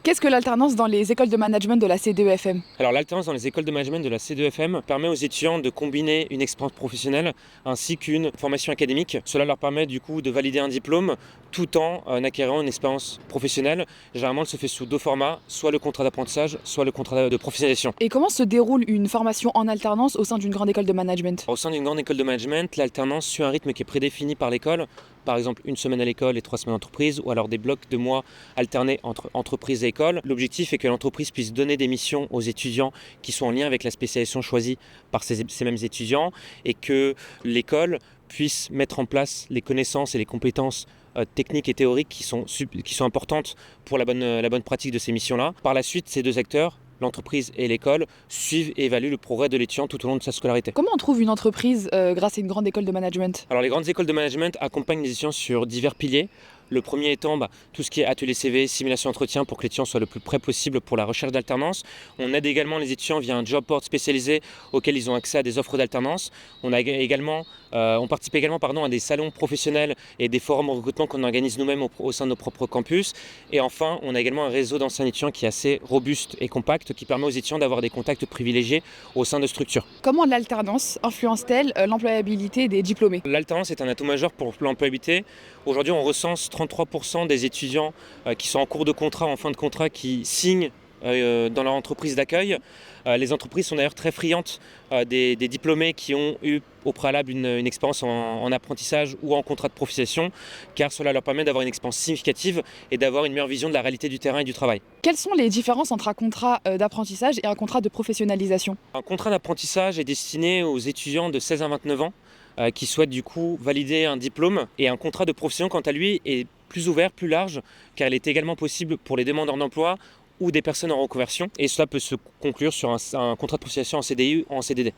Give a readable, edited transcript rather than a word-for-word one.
Qu'est-ce que l'alternance dans les écoles de management de la CDEFM? Alors l'alternance dans les écoles de management de la C2FM permet aux étudiants de combiner une expérience professionnelle ainsi qu'une formation académique. Cela leur permet du coup de valider un diplôme tout en acquérant une expérience professionnelle. Généralement, elle se fait sous deux formats, soit le contrat d'apprentissage, soit le contrat de professionnalisation. Et comment se déroule une formation en alternance au sein d'une grande école de management? Au sein d'une grande école de management, l'alternance suit un rythme qui est prédéfini par l'école. Par exemple, une semaine à l'école et 3 semaines en entreprise, ou alors des blocs de mois alternés entre entreprise et école. L'objectif est que l'entreprise puisse donner des missions aux étudiants qui sont en lien avec la spécialisation choisie par ces mêmes étudiants et que l'école puisse mettre en place les connaissances et les compétences techniques et théoriques qui sont importantes pour la bonne pratique de ces missions-là. Par la suite, ces deux acteurs, l'entreprise et l'école, suivent et évaluent le progrès de l'étudiant tout au long de sa scolarité. Comment on trouve une entreprise grâce à une grande école de management? Alors les grandes écoles de management accompagnent les étudiants sur divers piliers. Le premier étant tout ce qui est atelier CV, simulation entretien pour que l'étudiant soit le plus près possible pour la recherche d'alternance. On aide également les étudiants via un job board spécialisé auquel ils ont accès à des offres d'alternance. On participe également à des salons professionnels et des forums de recrutement qu'on organise nous-mêmes au sein de nos propres campus. Et enfin, on a également un réseau d'anciens étudiants qui est assez robuste et compact qui permet aux étudiants d'avoir des contacts privilégiés au sein de structures. Comment l'alternance influence-t-elle l'employabilité des diplômés? L'alternance est un atout majeur pour l'employabilité. Aujourd'hui, on recense 33% des étudiants qui sont en cours de contrat, en fin de contrat, qui signent dans leur entreprise d'accueil. Les entreprises sont d'ailleurs très friandes des diplômés qui ont eu au préalable une expérience en apprentissage ou en contrat de professionnalisation, car cela leur permet d'avoir une expérience significative et d'avoir une meilleure vision de la réalité du terrain et du travail. Quelles sont les différences entre un contrat d'apprentissage et un contrat de professionnalisation? Un contrat d'apprentissage est destiné aux étudiants de 16 à 29 ans qui souhaitent du coup valider un diplôme, et un contrat de profession quant à lui est plus ouvert, plus large, car il est également possible pour les demandeurs d'emploi ou des personnes en reconversion, et cela peut se conclure sur un contrat de professionnalisation en CDI ou en CDD.